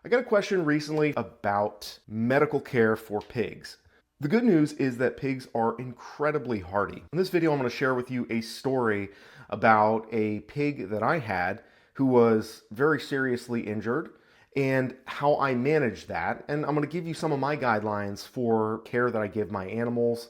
I got a question recently about medical care for pigs. The good news is that pigs are incredibly hardy. In this video, I'm going to share with you a story about a pig that I had who was very seriously injured and how I managed that. And I'm going to give you some of my guidelines for care that I give my animals.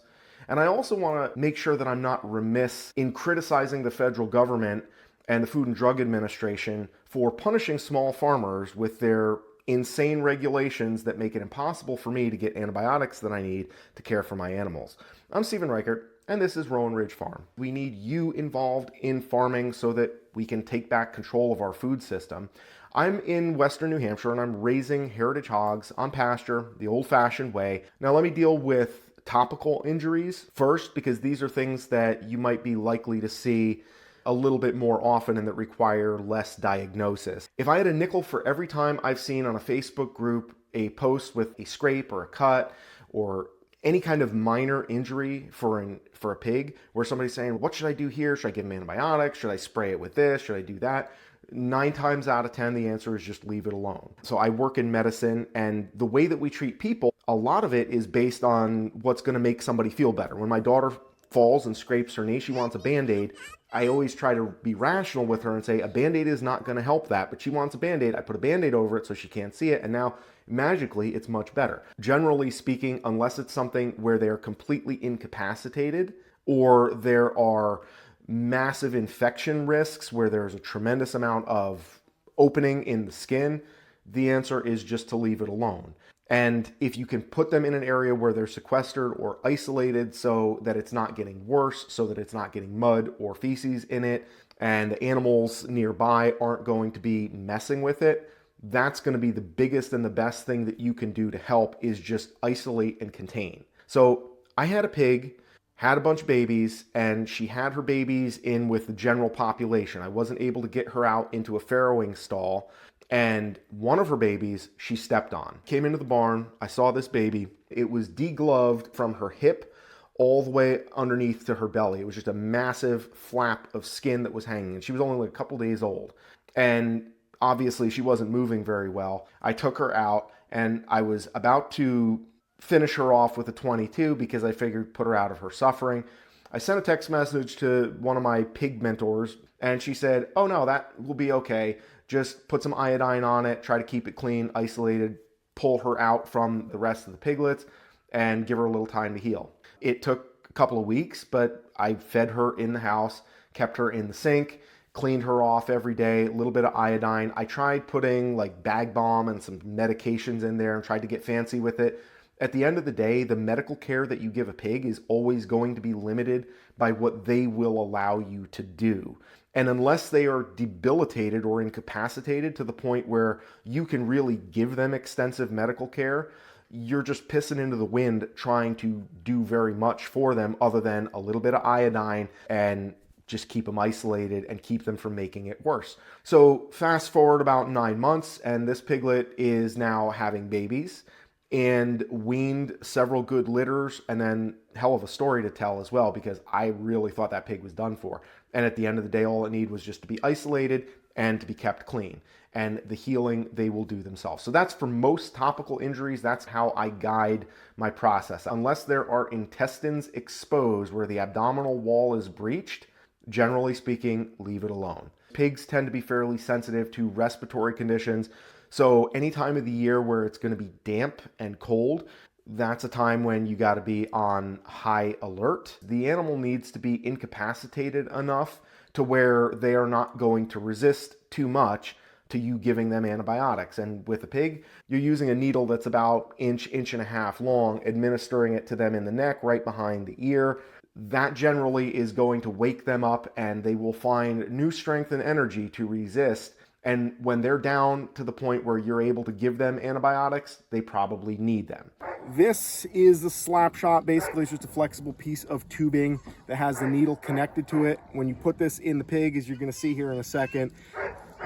And I also want to make sure that I'm not remiss in criticizing the federal government and the Food and Drug Administration for punishing small farmers with their insane regulations that make it impossible for me to get antibiotics that I need to care for my animals. I'm Stephen Reichert, and this is Rowan Ridge Farm. We need you involved in farming so that we can take back control of our food system. I'm in western New Hampshire, and I'm raising heritage hogs on pasture the old-fashioned way. Now let me deal with topical injuries first, because these are things that you might be likely to see a little bit more often and that require less diagnosis. If I had a nickel for every time I've seen on a Facebook group a post with a scrape or a cut or any kind of minor injury for a pig where somebody's saying, what should I do here? Should I give him antibiotics? Should I spray it with this? Should I do that? 9 times out of 10, the answer is just leave it alone. So I work in medicine, and the way that we treat people, a lot of it is based on what's going to make somebody feel better. When my daughter falls and scrapes her knee, she wants a Band-Aid. I always try to be rational with her and say a Band-Aid is not going to help that, but she wants a Band-Aid. I put a Band-Aid over it so she can't see it, and now magically it's much better. Generally speaking, unless it's something where they're completely incapacitated or there are massive infection risks where there's a tremendous amount of opening in the skin, the answer is just to leave it alone. And if you can put them in an area where they're sequestered or isolated so that it's not getting worse, so that it's not getting mud or feces in it, and the animals nearby aren't going to be messing with it, that's going to be the biggest and the best thing that you can do to help, is just isolate and contain. So I had a pig, had a bunch of babies, and she had her babies in with the general population. I wasn't able to get her out into a farrowing stall, and one of her babies she stepped on. Came into the barn, I saw this baby. It was degloved from her hip all the way underneath to her belly. It was just a massive flap of skin that was hanging, and she was only like a couple days old. And obviously she wasn't moving very well. I took her out, and I was about to finish her off with a 22 because I figured put her out of her suffering. I sent a text message to one of my pig mentors, and she said, oh no, that will be okay. Just put some iodine on it, try to keep it clean, isolated, pull her out from the rest of the piglets, and give her a little time to heal. It took a couple of weeks, but I fed her in the house, kept her in the sink, cleaned her off every day, a little bit of iodine. I tried putting like bag balm and some medications in there and tried to get fancy with it. At the end of the day, the medical care that you give a pig is always going to be limited by what they will allow you to do. And unless they are debilitated or incapacitated to the point where you can really give them extensive medical care, you're just pissing into the wind trying to do very much for them other than a little bit of iodine and just keep them isolated and keep them from making it worse. So fast forward about 9 months, and this piglet is now having babies and weaned several good litters, and then hell of a story to tell as well, because I really thought that pig was done for. And at the end of the day, all it needed was just to be isolated and to be kept clean. And the healing they will do themselves. So that's for most topical injuries. That's how I guide my process. Unless there are intestines exposed where the abdominal wall is breached, generally speaking, leave it alone. Pigs tend to be fairly sensitive to respiratory conditions. So any time of the year where it's going to be damp and cold, that's a time when you got to be on high alert. The animal needs to be incapacitated enough to where they are not going to resist too much to you giving them antibiotics. And with a pig, you're using a needle that's about inch and a half long, administering it to them in the neck, right behind the ear. That generally is going to wake them up, and they will find new strength and energy to resist. And when they're down to the point where you're able to give them antibiotics, they probably need them. This is the slap shot. Basically, it's just a flexible piece of tubing that has the needle connected to it. When you put this in the pig, as you're going to see here in a second,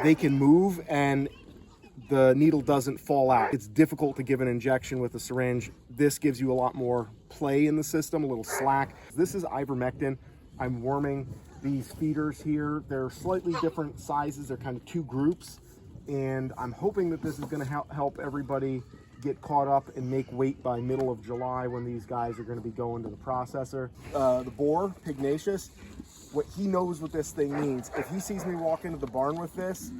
they can move and the needle doesn't fall out. It's difficult to give an injection with a syringe. This gives you a lot more play in the system, a little slack. This is ivermectin. I'm warming these feeders here. They're slightly different sizes. They're kind of two groups. and I'm hoping that this is going to help everybody get caught up and make weight by middle of July when these guys are going to be going to the processor. The boar, Pugnacious, what he knows what this thing means. If he sees me walk into the barn with this,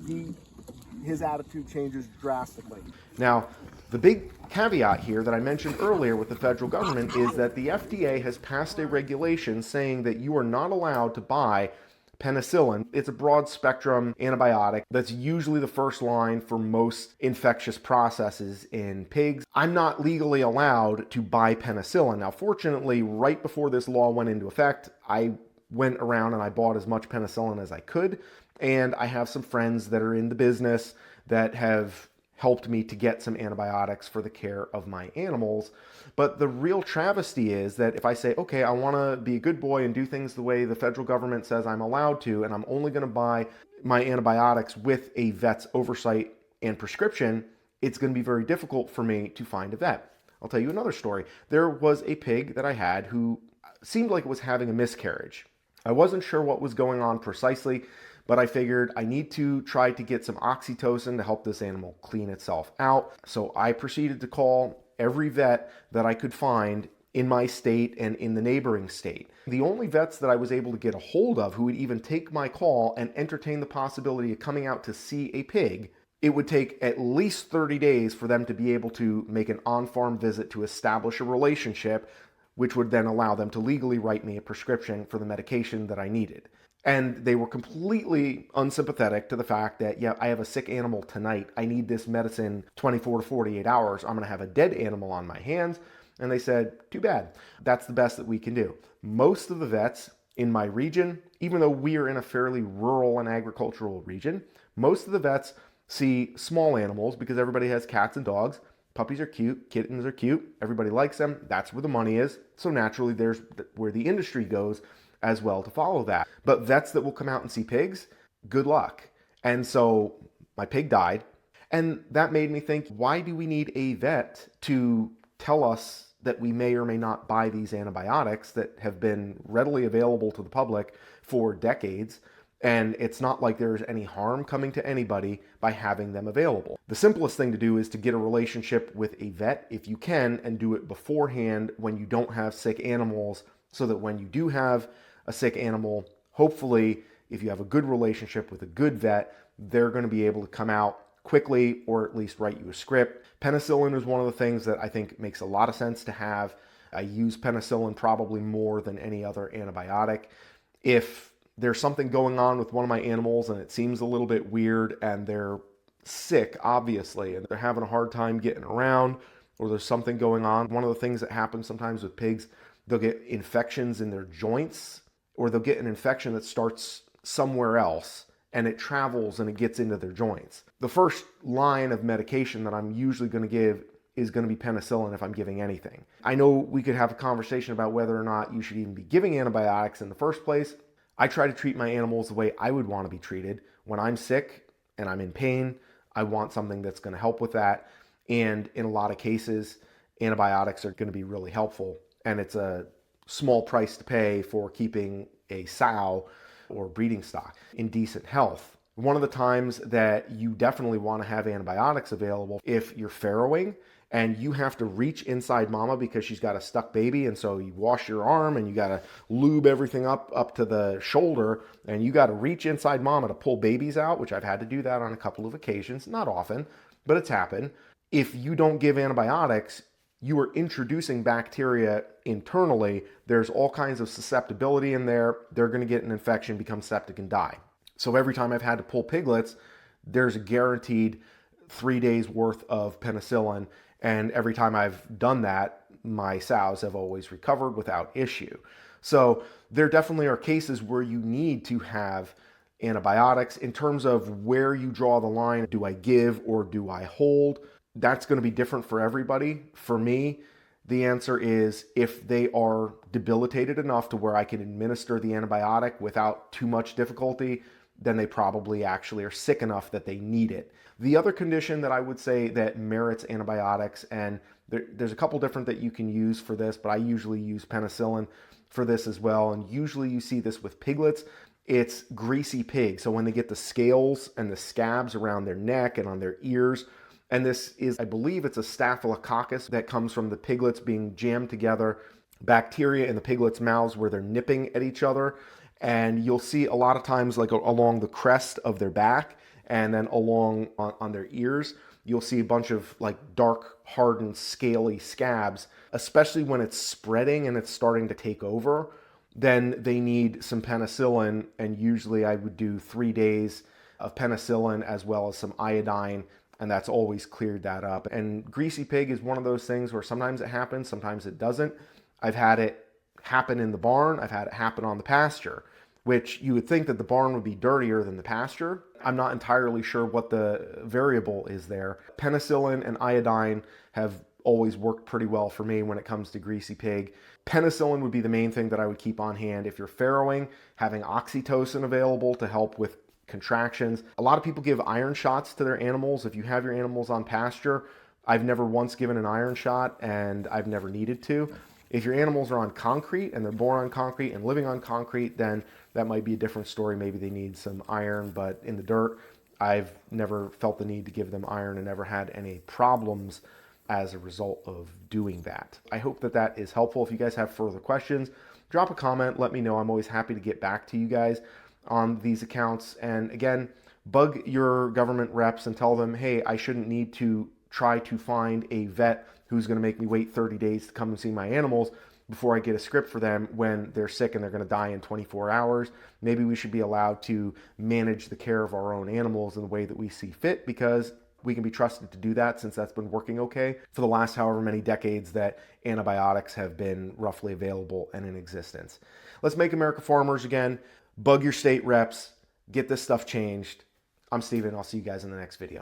his attitude changes drastically. Now, the big caveat here that I mentioned earlier with the federal government is that the FDA has passed a regulation saying that you are not allowed to buy penicillin. It's a broad spectrum antibiotic that's usually the first line for most infectious processes in pigs. I'm not legally allowed to buy penicillin. Now, fortunately, right before this law went into effect, I went around and I bought as much penicillin as I could. And I have some friends that are in the business that have helped me to get some antibiotics for the care of my animals. But the real travesty is that if I say, okay, I want to be a good boy and do things the way the federal government says I'm allowed to, and I'm only going to buy my antibiotics with a vet's oversight and prescription, it's going to be very difficult for me to find a vet. I'll tell you another story. There was a pig that I had who seemed like it was having a miscarriage. I wasn't sure what was going on precisely, but I figured I need to try to get some oxytocin to help this animal clean itself out. So I proceeded to call every vet that I could find in my state and in the neighboring state. The only vets that I was able to get a hold of who would even take my call and entertain the possibility of coming out to see a pig, it would take at least 30 days for them to be able to make an on-farm visit to establish a relationship, which would then allow them to legally write me a prescription for the medication that I needed. And they were completely unsympathetic to the fact that, yeah, I have a sick animal tonight. I need this medicine 24 to 48 hours. I'm going to have a dead animal on my hands. And they said, too bad. That's the best that we can do. Most of the vets in my region, even though we are in a fairly rural and agricultural region, most of the vets see small animals because everybody has cats and dogs. Puppies are cute, kittens are cute, everybody likes them. That's where the money is. So naturally, there's where the industry goes as well to follow that. But vets that will come out and see pigs, good luck. And so my pig died. And that made me think, why do we need a vet to tell us that we may or may not buy these antibiotics that have been readily available to the public for decades? And it's not like there's any harm coming to anybody by having them available. The simplest thing to do is to get a relationship with a vet if you can, and do it beforehand when you don't have sick animals, so that when you do have a sick animal, hopefully, if you have a good relationship with a good vet, they're going to be able to come out quickly or at least write you a script. Penicillin is one of the things that I think makes a lot of sense to have. I use penicillin probably more than any other antibiotic. If there's something going on with one of my animals and it seems a little bit weird and they're sick, obviously, and they're having a hard time getting around, or there's something going on, one of the things that happens sometimes with pigs, they'll get infections in their joints, or they'll get an infection that starts somewhere else and it travels and it gets into their joints. The first line of medication that I'm usually going to give is going to be penicillin if I'm giving anything. I know we could have a conversation about whether or not you should even be giving antibiotics in the first place. I try to treat my animals the way I would want to be treated. When I'm sick and I'm in pain, I want something that's going to help with that. And in a lot of cases, antibiotics are going to be really helpful. And it's a small price to pay for keeping a sow or breeding stock in decent health. One of the times that you definitely want to have antibiotics available, if you're farrowing and you have to reach inside mama because she's got a stuck baby, and so you wash your arm and you got to lube everything up to the shoulder, and you got to reach inside mama to pull babies out, which I've had to do that on a couple of occasions, not often, but it's happened. If you don't give antibiotics, you are introducing bacteria internally. There's all kinds of susceptibility in there. They're going to get an infection, become septic, and die. So every time I've had to pull piglets, there's a guaranteed 3 days worth of penicillin. And every time I've done that, my sows have always recovered without issue. So there definitely are cases where you need to have antibiotics. In terms of where you draw the line, do I give or do I hold? That's going to be different for everybody. For me, the answer is if they are debilitated enough to where I can administer the antibiotic without too much difficulty, then they probably actually are sick enough that they need it. The other condition that I would say that merits antibiotics, and there's a couple different that you can use for this, but I usually use penicillin for this as well. And usually you see this with piglets, it's Greasy Pig. So when they get the scales and the scabs around their neck and on their ears, and this is, I believe it's a staphylococcus that comes from the piglets being jammed together, bacteria in the piglets' mouths where they're nipping at each other. And you'll see a lot of times like along the crest of their back and then along on their ears, you'll see a bunch of like dark, hardened, scaly scabs, especially when it's spreading and it's starting to take over. Then they need some penicillin, and usually I would do 3 days of penicillin as well as some iodine, and that's always cleared that up. And Greasy Pig is one of those things where sometimes it happens, sometimes it doesn't. I've had it happen in the barn, I've had it happen on the pasture, which you would think that the barn would be dirtier than the pasture. I'm not entirely sure what the variable is there. Penicillin and iodine have always worked pretty well for me when it comes to Greasy Pig. Penicillin would be the main thing that I would keep on hand. If you're farrowing, having oxytocin available to help with contractions. A lot of people give iron shots to their animals. If you have your animals on pasture, I've never once given an iron shot, and I've never needed to. If your animals are on concrete and they're born on concrete and living on concrete, then that might be a different story. Maybe they need some iron, but in the dirt, I've never felt the need to give them iron and never had any problems as a result of doing that. I hope that that is helpful. If you guys have further questions, drop a comment, let me know. I'm always happy to get back to you guys on these accounts. And again, bug your government reps and tell them, hey, I shouldn't need to try to find a vet who's going to make me wait 30 days to come and see my animals before I get a script for them when they're sick and they're going to die in 24 hours. Maybe we should be allowed to manage the care of our own animals in the way that we see fit, because we can be trusted to do that, since that's been working okay for the last however many decades that antibiotics have been roughly available and in existence. Let's make America farmers again. Bug your state reps. Get this stuff changed. I'm Steven. I'll see you guys in the next video.